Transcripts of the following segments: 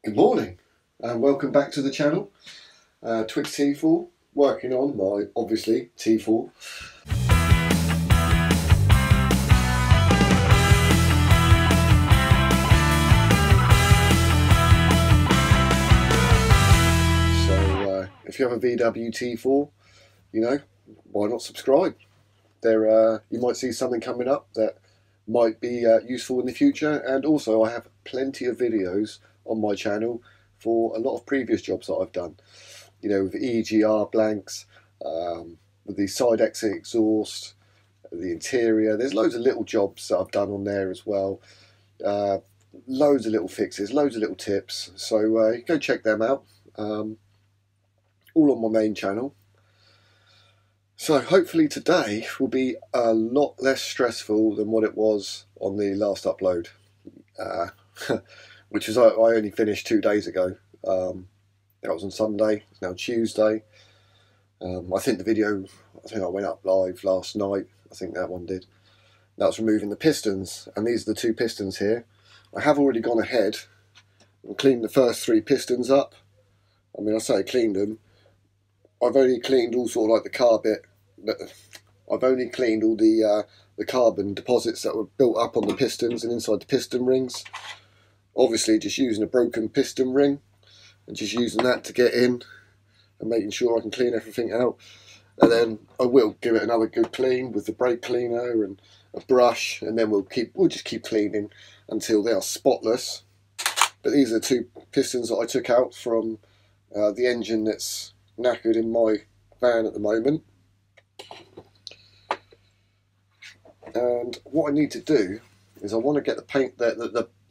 Good morning and welcome back to the channel. Twix T4, working on my, obviously, T4. So if you have a VW T4, you know, why not subscribe? There, you might see something coming up that might be useful in the future, and also I have plenty of videos on my channel for a lot of previous jobs that I've done, you know, with EGR blanks, with the side exit exhaust, the interior. There's loads of little jobs that I've done on there as well, loads of little fixes, loads of little tips, so go check them out, all on my main channel. So hopefully today will be a lot less stressful than what it was on the last upload, which is I only finished 2 days ago. That was on Sunday. It's now Tuesday. I think the video, I went up live last night. I think that one did. That's removing the pistons, and these are the 2 pistons here. I have already gone ahead and cleaned the first 3 pistons up. I mean, I say cleaned them. I've only cleaned all sort of like the carbon. I've only cleaned all the carbon deposits that were built up on the pistons and inside the piston rings. Obviously just using a broken piston ring and just using that to get in and making sure I can clean everything out. And then I will give it another good clean with the brake cleaner and a brush, and then we'll just keep cleaning until they are spotless. But these are the 2 pistons that I took out from the engine that's knackered in my van at the moment. And what I need to do is I want to get the paint,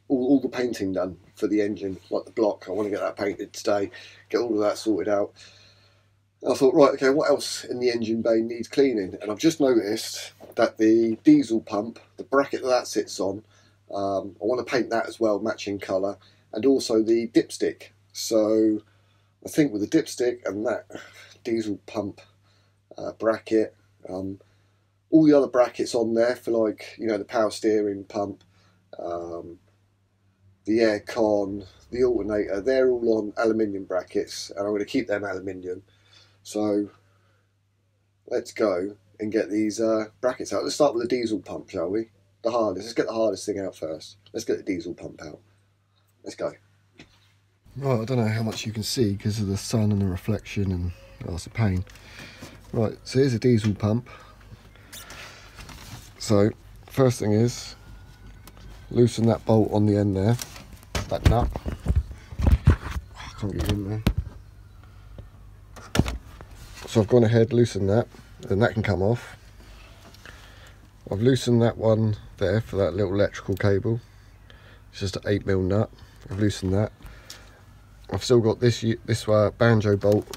all the painting done for the engine, like the block. I want to get that painted today, get all of that sorted out. And I thought, right, okay, what else in the engine bay needs cleaning? And I've just noticed that the diesel pump, the bracket that sits on, I want to paint that as well, matching colour, and also the dipstick. So I think with the dipstick and that diesel pump bracket, all the other brackets on there for, like, you know, the power steering pump, the air con, the alternator, they're all on aluminium brackets, and I'm going to keep them aluminium. So let's go and get these brackets out. Let's start with the diesel pump, shall we? The hardest. Let's get the hardest thing out first. Let's get the diesel pump out. Let's go. Right, I don't know how much you can see because of the sun and the reflection, and that's a pain. Right, so here's a diesel pump. So first thing is loosen that bolt on the end there, that nut. I can't get in there. So I've gone ahead, loosened that, and that can come off. I've loosened that one there for that little electrical cable. It's just an 8mm nut. I've loosened that. I've still got this banjo bolt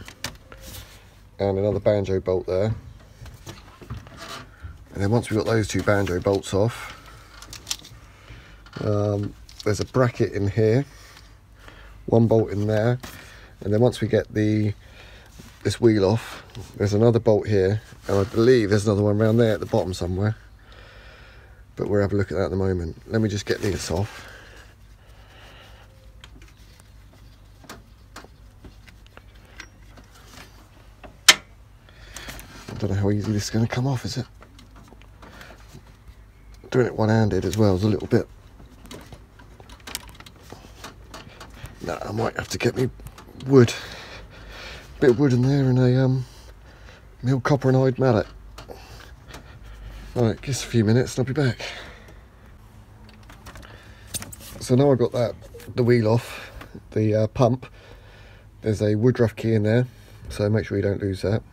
and another banjo bolt there. And then once we've got those 2 banjo bolts off, there's a bracket in here, 1 bolt in there, and then once we get this wheel off, there's another bolt here, and I believe there's another one around there at the bottom somewhere, but we'll have a look at that at the moment. Let me just get this off. I don't know how easy this is going to come off, is it? Doing it one-handed as well is a little bit. No, I might have to get me wood, a bit of wood in there, and a mill copper and hide mallet. Right, just a few minutes and I'll be back. So now I've got the wheel off, the pump. There's a woodruff key in there, so make sure you don't lose that.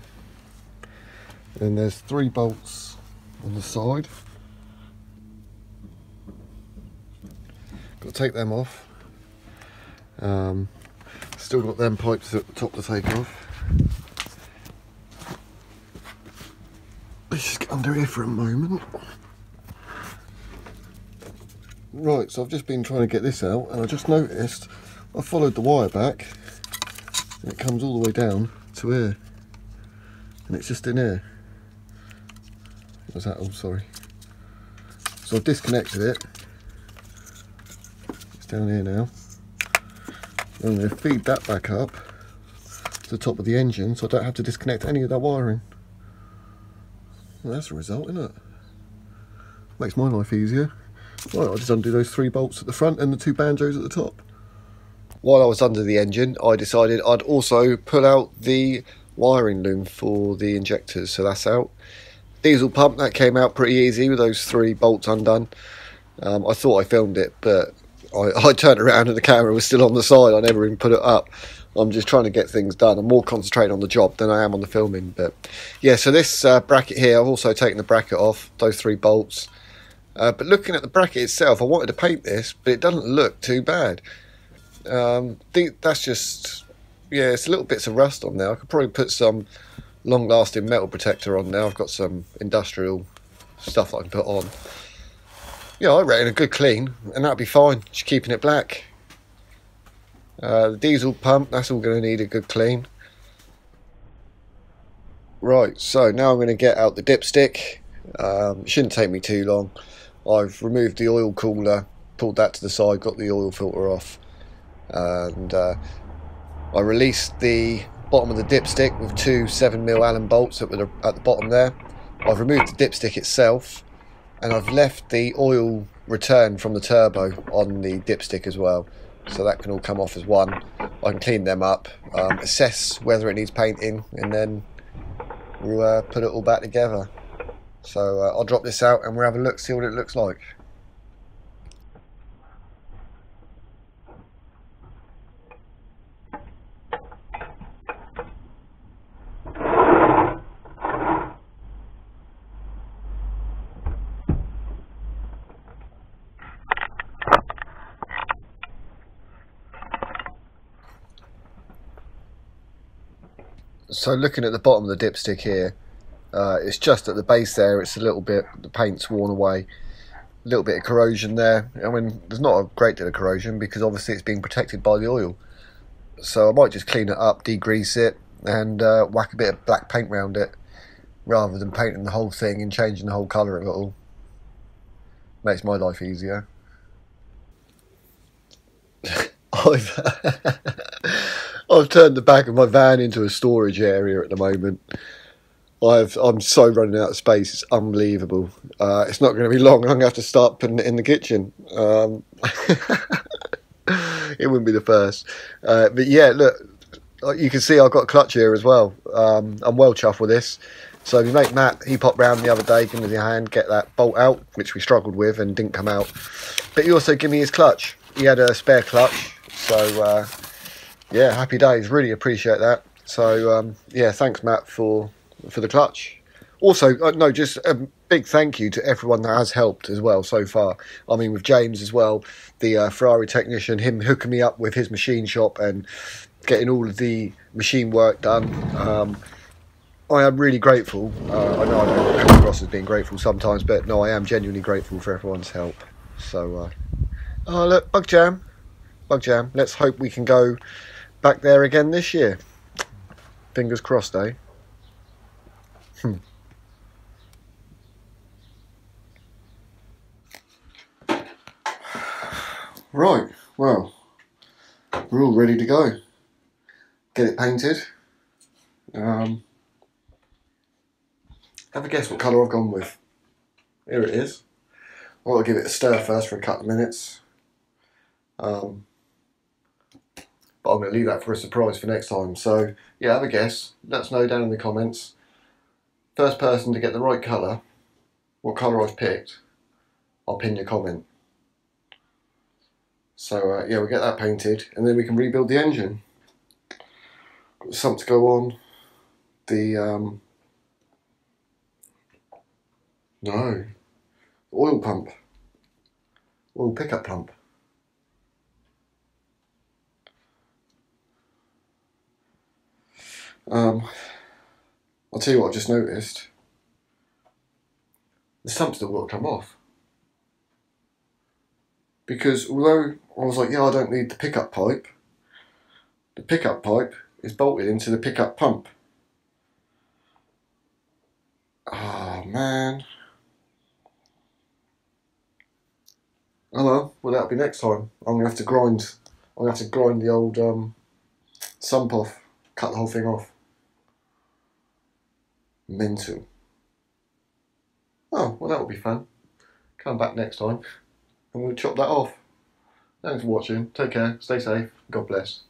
And there's 3 bolts on the side. Got to take them off. Still got them pipes at the top to take off. Let's just get under here for a moment. Right, so I've just been trying to get this out, and I just noticed I followed the wire back and it comes all the way down to here, and it's just in here. What's that? Oh, sorry. So I've disconnected it. It's down here now. I'm going to feed that back up to the top of the engine so I don't have to disconnect any of that wiring. Well, that's a result, isn't it? Makes my life easier. Right, I'll just undo those 3 bolts at the front and the 2 banjos at the top. While I was under the engine, I decided I'd also pull out the wiring loom for the injectors, so that's out. Diesel pump, that came out pretty easy with those 3 bolts undone. I thought I filmed it, but I turned around and the camera was still on the side. I never even put it up. I'm just trying to get things done. I'm more concentrating on the job than I am on the filming. But yeah, so this bracket here, I've also taken the bracket off, those 3 bolts. But looking at the bracket itself, I wanted to paint this, but it doesn't look too bad. That's just, yeah, it's little bits of rust on there. I could probably put some long-lasting metal protector on there. I've got some industrial stuff that I can put on. Yeah, I reckon a good clean, and that'll be fine. Just keeping it black. The diesel pump, that's all going to need a good clean. Right, so now I'm going to get out the dipstick. It shouldn't take me too long. I've removed the oil cooler, pulled that to the side, got the oil filter off, and I released the bottom of the dipstick with 2 7mm Allen bolts at the bottom there. I've removed the dipstick itself, and I've left the oil return from the turbo on the dipstick as well, so that can all come off as one. I can clean them up, assess whether it needs painting, and then we'll put it all back together. So I'll drop this out and we'll have a look, see what it looks like. So looking at the bottom of the dipstick here, it's just at the base there, it's a little bit, the paint's worn away, a little bit of corrosion there. I mean, there's not a great deal of corrosion because obviously it's being protected by the oil. So I might just clean it up, degrease it, and whack a bit of black paint around it, rather than painting the whole thing and changing the whole colour of it all. Makes my life easier. I've turned the back of my van into a storage area at the moment. I'm so running out of space, it's unbelievable. It's not going to be long, I'm going to have to start putting it in the kitchen. It wouldn't be the first. But yeah, look, you can see I've got a clutch here as well. I'm well chuffed with this. So my mate Matt, he popped round the other day, gave me the hand, get that bolt out, which we struggled with and didn't come out. But he also gave me his clutch. He had a spare clutch, so yeah, happy days, really appreciate that. So yeah, thanks Matt for the clutch. Also, no, just a big thank you to everyone that has helped as well so far. I mean, with James as well, the Ferrari technician, him hooking me up with his machine shop and getting all of the machine work done. I am really grateful. I know I don't come across as being grateful sometimes, but no, I am genuinely grateful for everyone's help. So, oh look, bug jam. Let's hope we can go back there again this year. Fingers crossed, eh? Right, well, we're all ready to go. Get it painted. Have a guess what colour I've gone with. Here it is. I'll give it a stir first for a couple of minutes. But I'm going to leave that for a surprise for next time. So, yeah, have a guess. Let us know down in the comments. First person to get the right colour, what colour I've picked, I'll pin your comment. So, yeah, we'll get that painted and then we can rebuild the engine. Got the sump to go on. The, no, oil pump. Oil pickup pump. I'll tell you what I've just noticed. The sump's still got to come off. Because although I was like, yeah, I don't need the pickup pipe is bolted into the pickup pump. Oh man. Oh well, that'll be next time. I'm going to have to grind I'm going to have to grind the old sump off, cut the whole thing off. Mental. Oh, well, that will be fun. Come back next time and we'll chop that off. Thanks for watching. Take care. Stay safe. God bless.